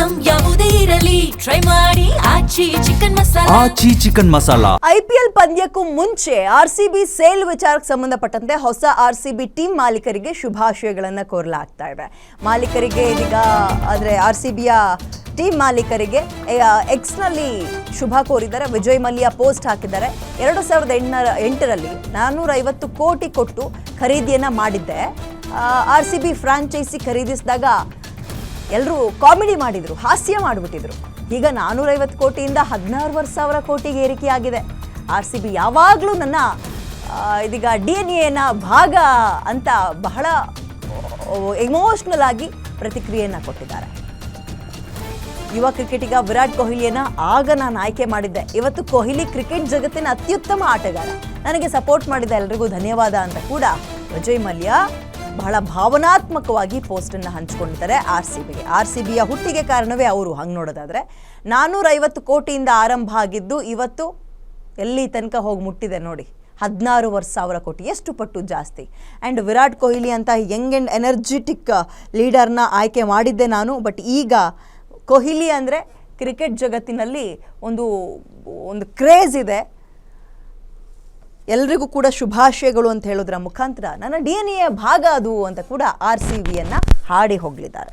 Item ಯಾವುದೇ ಇರಲಿ try ಮಾಡಿ ಆಚಿ ಚಿಕನ್ ಮಸಾಲಾ. IPL ಪಂದ್ಯಕ್ಕೂ ಮುಂಚೆ RCB ಸೇಲ್ ವಿಚಾರಕ್ಕೆ ಸಂಬಂಧಪಟ್ಟಂತೆ ಹೊಸ RCB ಟೀಮ್ ಮಾಲೀಕರಿಗೆ ಶುಭಾಶಯಗಳನ್ನು ಕೋರಲಾಗ್ತಾ ಇದೆ. ಮಾಲೀಕರಿಗೆ ಇದೀಗ ಆದರೆ RCBಯ ಟೀಮ್ ಮಾಲೀಕರಿಗೆ ಎಕ್ಸ್ನಲ್ಲಿ ಶುಭ ಕೋರಿದ್ದಾರೆ. ವಿಜಯ್ ಮಲ್ಯ ಪೋಸ್ಟ್ ಹಾಕಿದ್ದಾರೆ. 2008ರಲ್ಲಿ 450 ಕೋಟಿ ಕೊಟ್ಟು ಖರೀದಿಯನ್ನು ಮಾಡಿದ್ದೆ. RCB ಫ್ರಾಂಚೈಸಿ ಖರೀದಿಸಿದಾಗ ಎಲ್ಲರೂ ಕಾಮಿಡಿ ಮಾಡಿದರು, ಹಾಸ್ಯ ಮಾಡಿಬಿಟ್ಟಿದ್ರು. ಈಗ 450 ಕೋಟಿಯಿಂದ 16,000 ಕೋಟಿಗೆ ಏರಿಕೆಯಾಗಿದೆ. RCB ಯಾವಾಗಲೂ ನನ್ನ ಇದೀಗ DNA ಭಾಗ ಅಂತ ಬಹಳ ಎಮೋಷ್ನಲ್ ಆಗಿ ಪ್ರತಿಕ್ರಿಯೆಯನ್ನು ಕೊಟ್ಟಿದ್ದಾರೆ. ಯುವ ಕ್ರಿಕೆಟಿಗ ವಿರಾಟ್ ಕೊಹ್ಲಿಯನ್ನು ಆಗ ನಾನು ಆಯ್ಕೆ ಮಾಡಿದ್ದೆ. ಇವತ್ತು ಕೊಹ್ಲಿ ಕ್ರಿಕೆಟ್ ಜಗತ್ತಿನ ಅತ್ಯುತ್ತಮ ಆಟಗಾರ. ನನಗೆ ಸಪೋರ್ಟ್ ಮಾಡಿದ ಎಲ್ರಿಗೂ ಧನ್ಯವಾದ ಅಂತ ಕೂಡ ವಿಜಯ್ ಮಲ್ಯ ಬಹಳ ಭಾವನಾತ್ಮಕವಾಗಿ ಪೋಸ್ಟನ್ನು ಹಂಚಿಕೊಂಡಿದ್ದಾರೆ RCBಗೆ. RCBಯ ಹುಟ್ಟಿಗೆ ಕಾರಣವೇ ಅವರು. ಹಂಗೆ ನೋಡೋದಾದರೆ 450 ಕೋಟಿಯಿಂದ ಆರಂಭ ಆಗಿದ್ದು ಇವತ್ತು ಎಲ್ಲಿ ತನಕ ಹೋಗಿ ಮುಟ್ಟಿದೆ ನೋಡಿ, 16,000 ಕೋಟಿ, ಎಷ್ಟು ಪಟ್ಟು ಜಾಸ್ತಿ. ಆ್ಯಂಡ್ ವಿರಾಟ್ ಕೊಹ್ಲಿ ಅಂತ ಯಂಗ್ ಆ್ಯಂಡ್ ಎನರ್ಜೆಟಿಕ್ ಲೀಡರ್ನ ಆಯ್ಕೆ ಮಾಡಿದ್ದೆ ನಾನು. ಬಟ್ ಈಗ ಕೊಹ್ಲಿ ಅಂದರೆ ಕ್ರಿಕೆಟ್ ಜಗತ್ತಿನಲ್ಲಿ ಒಂದು ಕ್ರೇಜ್ ಇದೆ. ಎಲ್ರಿಗೂ ಕೂಡ ಶುಭಾಶಯಗಳು ಅಂತ ಹೇಳೋದ್ರ ಮುಖಾಂತರ ನನ್ನ DNA ಭಾಗ ಅದು ಅಂತ ಕೂಡ RCBಯನ್ನು ಹಾಡಿ ಹೋಗಲಿದ್ದಾರೆ.